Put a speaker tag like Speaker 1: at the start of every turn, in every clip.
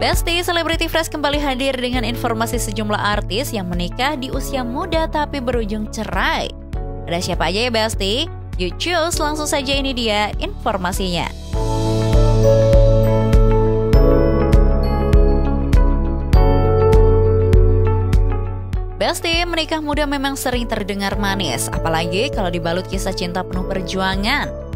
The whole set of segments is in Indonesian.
Speaker 1: Besti, Celebrity Fresh kembali hadir dengan informasi sejumlah artis yang menikah di usia muda tapi berujung cerai. Ada siapa aja ya Besti? Yuk cus, langsung saja ini dia informasinya. Besti, menikah muda memang sering terdengar manis, apalagi kalau dibalut kisah cinta penuh perjuangan.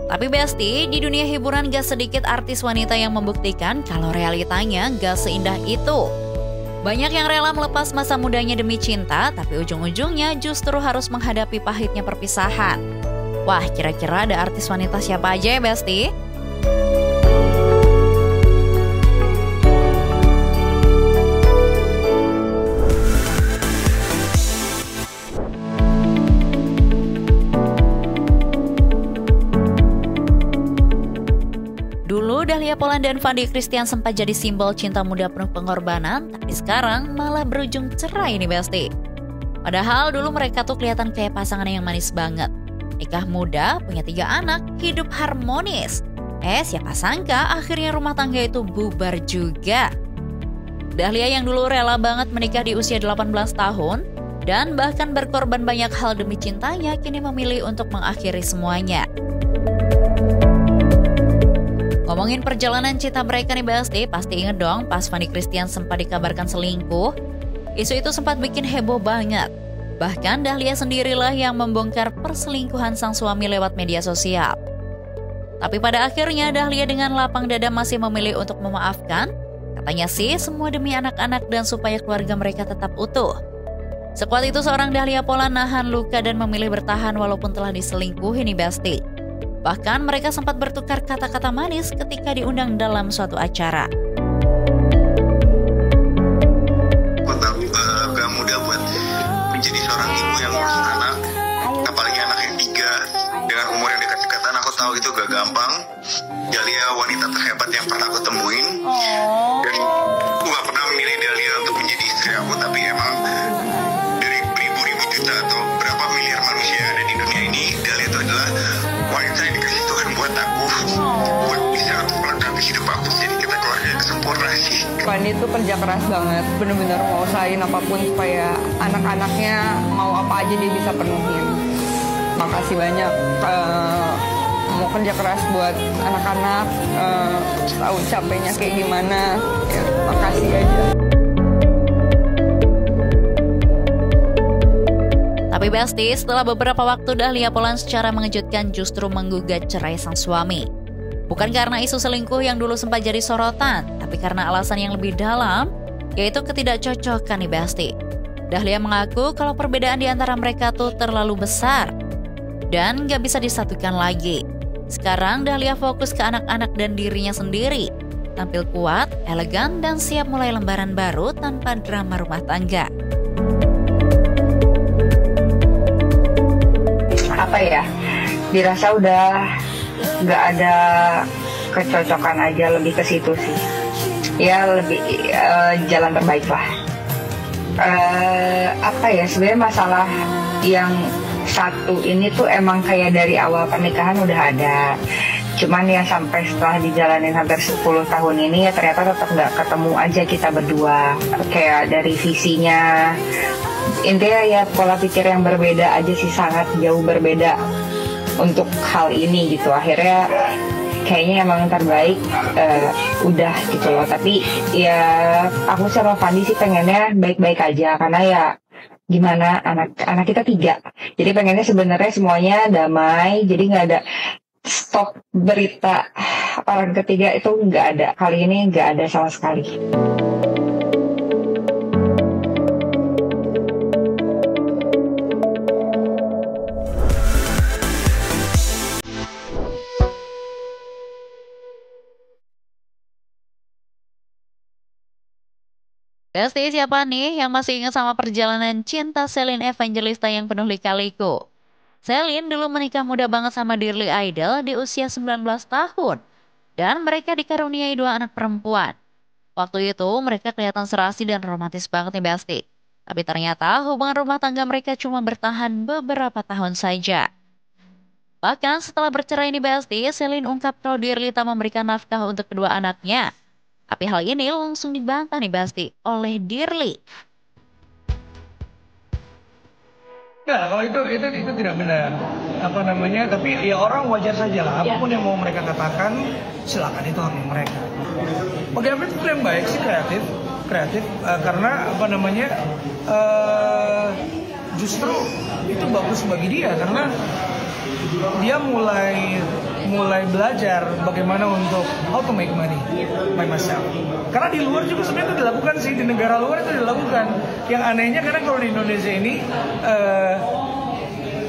Speaker 1: Tapi Besti, di dunia hiburan gak sedikit artis wanita yang membuktikan kalau realitanya gak seindah itu. Banyak yang rela melepas masa mudanya demi cinta, tapi ujung-ujungnya justru harus menghadapi pahitnya perpisahan. Wah, kira-kira ada artis wanita siapa aja ya Besti? Dulu Dahlia Poland dan Fandi Christian sempat jadi simbol cinta muda penuh pengorbanan, tapi sekarang malah berujung cerai nih Besti. Padahal dulu mereka tuh kelihatan kayak pasangan yang manis banget. Nikah muda, punya 3 anak, hidup harmonis. Siapa sangka akhirnya rumah tangga itu bubar juga. Dahlia yang dulu rela banget menikah di usia 18 tahun, dan bahkan berkorban banyak hal demi cintanya, kini memilih untuk mengakhiri semuanya. Ngomongin perjalanan cinta mereka nih Besti, pasti inget dong pas Fandi Christian sempat dikabarkan selingkuh. Isu itu sempat bikin heboh banget. Bahkan Dahlia sendirilah yang membongkar perselingkuhan sang suami lewat media sosial. Tapi pada akhirnya Dahlia dengan lapang dada masih memilih untuk memaafkan. Katanya sih semua demi anak-anak dan supaya keluarga mereka tetap utuh. Sekuat itu seorang Dahlia Poland nahan luka dan memilih bertahan walaupun telah diselingkuhi nih Besti. Bahkan mereka sempat bertukar kata-kata manis ketika diundang dalam suatu acara.
Speaker 2: Aku tahu gak mudah buat menjadi seorang ibu yang ngurus anak, apalagi anak yang 3 dengan umur yang dekat-dekatan. Aku tahu itu gak gampang. Dahlia wanita terhebat yang pernah aku temuin, dan aku gak pernah memilih Dahlia untuk menjadi istri aku, tapi emang dari beribu-ribu juta atau berapa miliar manusia yang ada di dunia ini, Dahlia itu adalah wanita yang dikasih Tuhan buat aku, buat bisa melengkapi hidup aku, jadi kita keluarga yang sempurna sih.
Speaker 3: Fandi itu kerja keras banget, bener-bener mau usahain apapun supaya anak-anaknya mau apa aja dia bisa penuhin. Makasih banyak, mau kerja keras buat anak-anak, tahu capeknya kayak gimana, ya, makasih aja.
Speaker 1: Tapi Besti, setelah beberapa waktu Dahlia Poland secara mengejutkan justru menggugat cerai sang suami. Bukan karena isu selingkuh yang dulu sempat jadi sorotan, tapi karena alasan yang lebih dalam, yaitu ketidakcocokan nih Besti. Dahlia mengaku kalau perbedaan di antara mereka tuh terlalu besar dan gak bisa disatukan lagi. Sekarang Dahlia fokus ke anak-anak dan dirinya sendiri, tampil kuat, elegan, dan siap mulai lembaran baru tanpa drama rumah tangga.
Speaker 4: Apa ya, dirasa udah nggak ada kecocokan aja, lebih ke situ sih ya, lebih jalan terbaik lah. Apa ya, sebenarnya masalah yang satu ini tuh emang kayak dari awal pernikahan udah ada, cuman ya sampai setelah dijalanin hampir 10 tahun ini ya ternyata tetap nggak ketemu aja kita berdua, kayak dari visinya. Intinya ya pola pikir yang berbeda aja sih, sangat jauh berbeda untuk hal ini gitu. Akhirnya kayaknya emang yang terbaik udah gitu loh. Tapi ya aku sama Fandi sih pengennya baik-baik aja, karena ya gimana, anak kita 3. Jadi pengennya sebenarnya semuanya damai, jadi nggak ada stok berita orang ketiga, itu nggak ada. Kali ini nggak ada sama sekali.
Speaker 1: Besti, siapa nih yang masih ingat sama perjalanan cinta Celine Evangelista yang penuh lika-liku? Celine dulu menikah muda banget sama Dearly Idol di usia 19 tahun. Dan mereka dikaruniai 2 anak perempuan. Waktu itu mereka kelihatan serasi dan romantis banget nih Besti. Tapi ternyata hubungan rumah tangga mereka cuma bertahan beberapa tahun saja. Bahkan setelah bercerai nih Besti, Celine ungkap kalau Dearly tak memberikan nafkah untuk kedua anaknya. Tapi hal ini langsung dibantah nih Basti oleh Dirli.
Speaker 5: Enggak, kalau itu tidak benar. Tapi ya orang wajar saja lah. Apapun yang mau mereka katakan, silakan, itu hak mereka. Bagi aku itu yang baik sih, kreatif, karena justru itu bagus bagi dia, karena dia mulai belajar bagaimana untuk how to make money by myself. Karena di luar juga sebenarnya itu dilakukan sih, di negara luar itu dilakukan. Yang anehnya karena kalau di Indonesia ini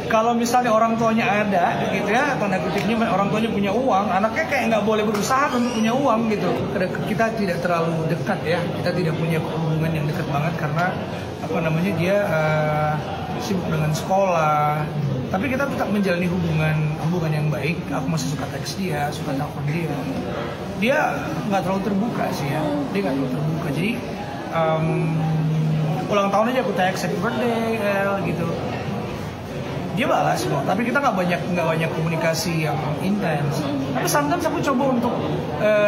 Speaker 5: kalau misalnya orang tuanya ada gitu ya, tanda kutipnya orang tuanya punya uang, anaknya kayak nggak boleh berusaha untuk punya uang gitu. Kita tidak terlalu dekat ya, kita tidak punya hubungan yang dekat banget karena dia sibuk dengan sekolah. Tapi kita tetap menjalani hubungan yang baik. Aku masih suka teks dia, suka telepon dia. Dia nggak terlalu terbuka sih ya, dia nggak terlalu terbuka. Jadi ulang tahun aja aku teks happy birthday gitu. Dia balas kok, tapi kita nggak banyak komunikasi yang intens. Tapi sometimes aku coba untuk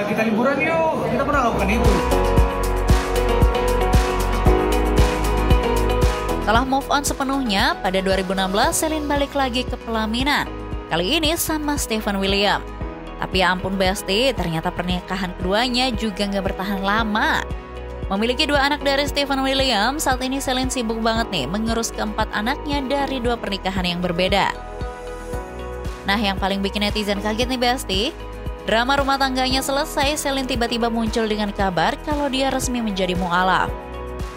Speaker 5: kita liburan yuk, kita pernah lakukan itu.
Speaker 1: Setelah move on sepenuhnya, pada 2016 Celine balik lagi ke pelaminan. Kali ini sama Stephen William. Tapi ya ampun Besti, ternyata pernikahan keduanya juga nggak bertahan lama. Memiliki 2 anak dari Stephen William, saat ini Celine sibuk banget nih mengurus keempat anaknya dari 2 pernikahan yang berbeda. Nah, yang paling bikin netizen kaget nih Besti, drama rumah tangganya selesai, Celine tiba-tiba muncul dengan kabar kalau dia resmi menjadi mu'alaf.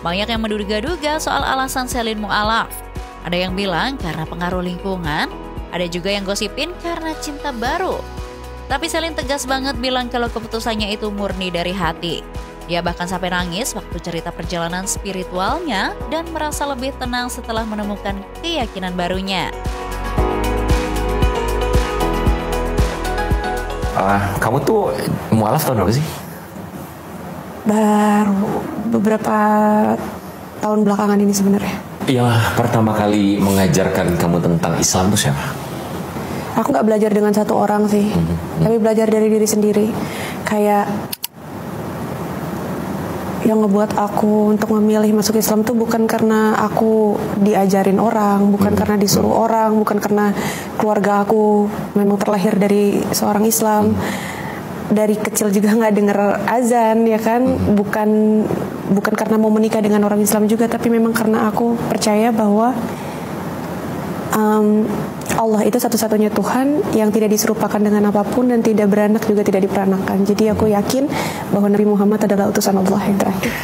Speaker 1: Banyak yang menduga-duga soal alasan Celine mu'alaf. Ada yang bilang karena pengaruh lingkungan, ada juga yang gosipin karena cinta baru. Tapi Celine tegas banget bilang kalau keputusannya itu murni dari hati. Dia bahkan sampai nangis waktu cerita perjalanan spiritualnya dan merasa lebih tenang setelah menemukan keyakinan barunya.
Speaker 6: Kamu tuh mualaf tahun berapa sih?
Speaker 7: Baru beberapa tahun belakangan ini sebenarnya.
Speaker 6: Yang pertama kali mengajarkan kamu tentang Islam tuh siapa?
Speaker 7: Aku nggak belajar dengan satu orang sih, tapi belajar dari diri sendiri. Kayak yang ngebuat aku untuk memilih masuk Islam tuh bukan karena aku diajarin orang, bukan karena disuruh orang, bukan karena keluarga aku memang terlahir dari seorang Islam. Dari kecil juga nggak denger azan ya kan, bukan karena mau menikah dengan orang Islam juga, tapi memang karena aku percaya bahwa Allah itu satu-satunya Tuhan yang tidak diserupakan dengan apapun dan tidak beranak juga tidak diperanakan. Jadi aku yakin bahwa Nabi Muhammad adalah utusan Allah yang terakhir.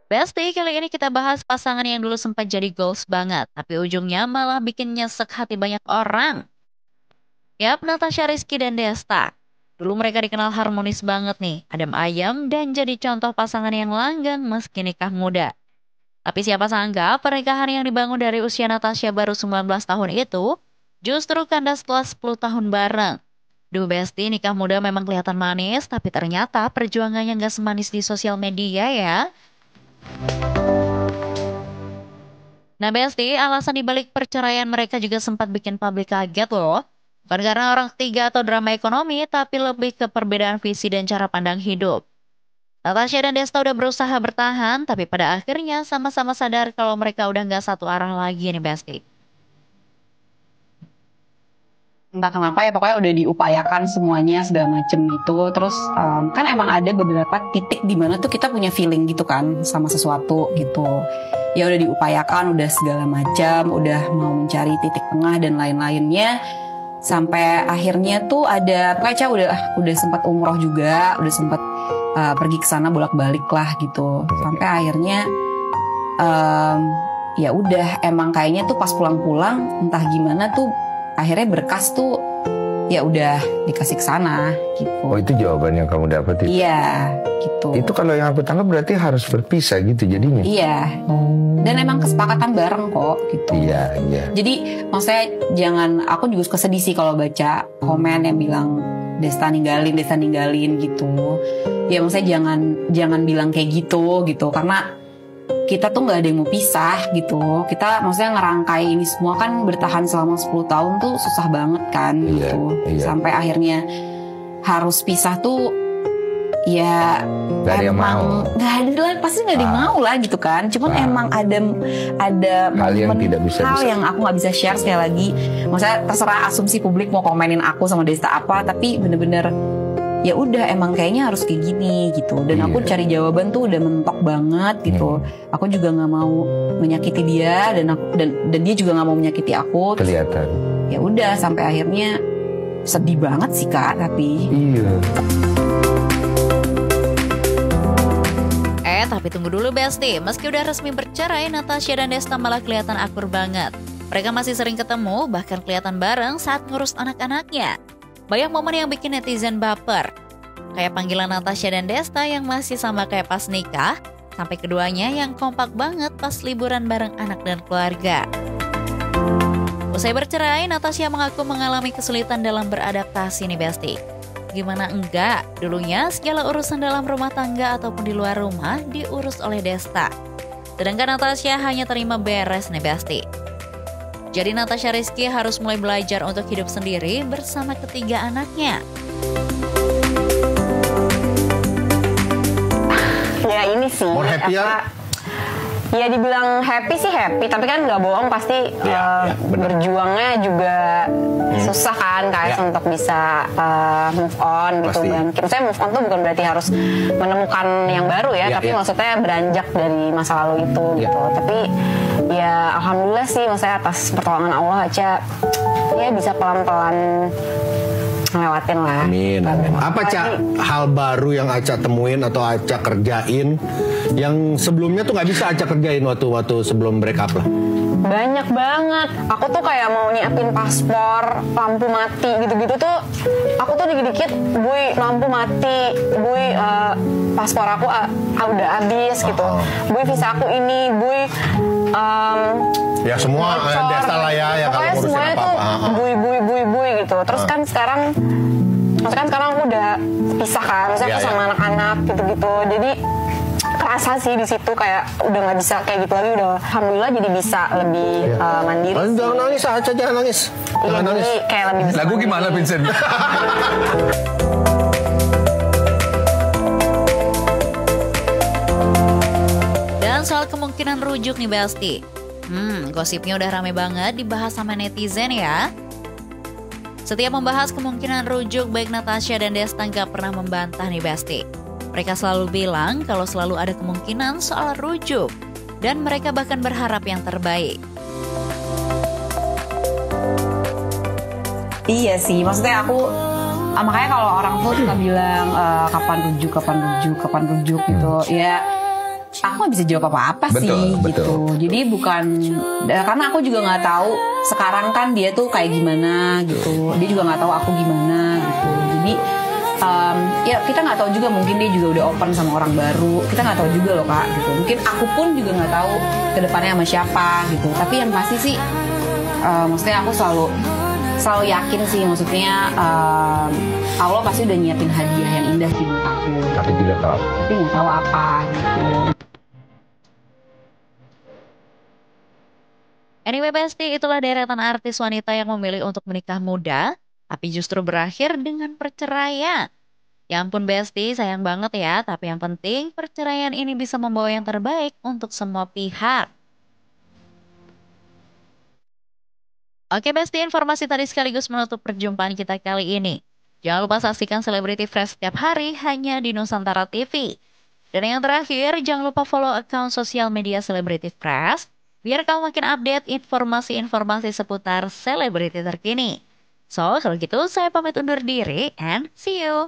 Speaker 1: Besti, kali ini kita bahas pasangan yang dulu sempat jadi goals banget, tapi ujungnya malah bikin nyesek hati banyak orang. Yap, Natasha Rizky dan Desta. Dulu mereka dikenal harmonis banget nih, adem ayem dan jadi contoh pasangan yang langgeng meski nikah muda. Tapi siapa sangka pernikahan yang dibangun dari usia Natasha baru 19 tahun itu justru kandas setelah 10 tahun bareng. Duh Besti, nikah muda memang kelihatan manis, tapi ternyata perjuangannya nggak semanis di sosial media ya. Nah Besti, alasan dibalik perceraian mereka juga sempat bikin publik kaget loh. Bukan karena orang ketiga atau drama ekonomi, tapi lebih ke perbedaan visi dan cara pandang hidup. Natasha dan Desta udah berusaha bertahan, tapi pada akhirnya sama-sama sadar kalau mereka udah nggak satu arah lagi nih Besti.
Speaker 8: Entah kenapa ya, pokoknya udah diupayakan semuanya segala macem itu. Terus kan emang ada beberapa titik di mana tuh kita punya feeling gitu kan sama sesuatu gitu. Ya udah diupayakan, udah segala macam, udah mau mencari titik tengah dan lain-lainnya. Sampai akhirnya tuh ada, pokoknya udah sempat umroh juga, udah sempat pergi ke sana bolak-balik lah gitu. Sampai akhirnya ya udah emang kayaknya tuh pas pulang-pulang entah gimana tuh akhirnya berkas tuh ya udah dikasih ke sana gitu.
Speaker 9: Oh, itu jawaban yang kamu dapat itu?
Speaker 8: Iya, gitu.
Speaker 9: Itu kalau yang aku tangkap berarti harus berpisah gitu jadinya?
Speaker 8: Iya. Dan emang kesepakatan bareng kok gitu.
Speaker 9: Iya, iya.
Speaker 8: Jadi maksudnya aku juga suka sedih sih kalau baca komen yang bilang Desta ninggalin gitu. ya maksudnya jangan bilang kayak gitu karena kita tuh nggak ada yang mau pisah gitu. Kita maksudnya ngerangkai ini semua kan bertahan selama 10 tahun tuh susah banget kan gitu. Sampai akhirnya harus pisah tuh ya
Speaker 9: gak ada yang mau.
Speaker 8: Gak ada lah, pasti gak ada yang mau lah gitu kan. Cuman emang ada
Speaker 9: hal yang tidak bisa
Speaker 8: yang aku nggak bisa share sekali lagi. Maksudnya terserah asumsi publik mau komenin aku sama Desta apa, tapi bener-bener ya udah emang kayaknya harus kayak gini gitu. Dan aku cari jawaban tuh udah mentok banget gitu. Aku juga nggak mau menyakiti dia dan dia juga nggak mau menyakiti aku.
Speaker 9: Kelihatan.
Speaker 8: Ya udah sampai akhirnya sedih banget sih Kak, tapi.
Speaker 9: Iya.
Speaker 1: Tapi tunggu dulu Besti, meski udah resmi bercerai, Natasha dan Desta malah kelihatan akur banget. Mereka masih sering ketemu, bahkan kelihatan bareng saat ngurus anak-anaknya. Banyak momen yang bikin netizen baper. Kayak panggilan Natasha dan Desta yang masih sama kayak pas nikah, sampai keduanya yang kompak banget pas liburan bareng anak dan keluarga. Usai bercerai, Natasha mengaku mengalami kesulitan dalam beradaptasi nih Besti. Gimana enggak, dulunya segala urusan dalam rumah tangga ataupun di luar rumah diurus oleh Desta. Sedangkan Natasha hanya terima beres nih Besti. Jadi Natasha Rizky harus mulai belajar untuk hidup sendiri bersama ketiga anaknya.
Speaker 10: Ya ini sih
Speaker 11: more happy
Speaker 10: ya dibilang happy sih happy, tapi kan nggak bohong pasti berjuangnya juga susah kan guys untuk bisa move on gitu kan. Maksudnya move on tuh bukan berarti harus menemukan yang baru ya, tapi maksudnya beranjak dari masa lalu itu gitu. Tapi ya alhamdulillah sih maksudnya atas pertolongan Allah aja ya bisa pelan-pelan ngelewatin lah.
Speaker 11: Amin. Apa Ca hal baru yang Aca temuin atau Aca kerjain yang sebelumnya tuh nggak bisa Aca kerjain waktu sebelum break up lah?
Speaker 10: Banyak banget. Aku tuh kayak mau nyiapin paspor, lampu mati gitu-gitu tuh. Aku tuh dikit-dikit, Bui lampu mati, Bui paspor aku udah habis gitu. Bui visa aku ini, Bui
Speaker 11: ya semua Desta lah ya kalau ngurusin
Speaker 10: semuanya tuh bui gitu. Terus kan sekarang aku udah pisah kan, maksudnya aku sama anak-anak gitu-gitu. Jadi kerasa sih di situ kayak udah nggak bisa kayak gitu lagi, udah alhamdulillah jadi bisa lebih mandiri.
Speaker 11: Jangan nangis Aca, jangan nangis.
Speaker 10: Iya, jadi kayak lebih bisa.
Speaker 9: Lagu gimana Vincent?
Speaker 1: Dan soal kemungkinan rujuk nih Besti. Gosipnya udah rame banget dibahas sama netizen ya. Setiap membahas kemungkinan rujuk, baik Natasha dan Desta gak pernah membantah nih Besti. Mereka selalu bilang kalau selalu ada kemungkinan soal rujuk. Dan mereka bahkan berharap yang terbaik.
Speaker 8: Iya sih, maksudnya aku makanya kalau orang tuh suka bilang kapan rujuk gitu. Ya aku nggak bisa jawab apa-apa sih gitu. Jadi bukan karena aku juga nggak tahu sekarang kan dia tuh kayak gimana gitu. Dia juga nggak tahu aku gimana gitu. Jadi ya kita nggak tahu juga, mungkin dia juga udah open sama orang baru. Kita nggak tahu juga loh Kak gitu. Mungkin aku pun juga nggak tahu kedepannya sama siapa gitu. Tapi yang pasti sih maksudnya aku selalu yakin sih, maksudnya Allah pasti udah nyiapin hadiah yang indah sih buat aku.
Speaker 9: Tapi tidak tahu.
Speaker 8: Tapi nggak tahu apa gitu.
Speaker 1: Anyway Besti, itulah deretan artis wanita yang memilih untuk menikah muda, tapi justru berakhir dengan perceraian. Ya ampun Besti, sayang banget ya, tapi yang penting perceraian ini bisa membawa yang terbaik untuk semua pihak. Oke Besti, informasi tadi sekaligus menutup perjumpaan kita kali ini. Jangan lupa saksikan Celebrity Fresh setiap hari hanya di Nusantara TV. Dan yang terakhir, jangan lupa follow akun sosial media Celebrity Fresh, biar kamu makin update informasi-informasi seputar selebriti terkini. So, kalau gitu saya pamit undur diri and see you.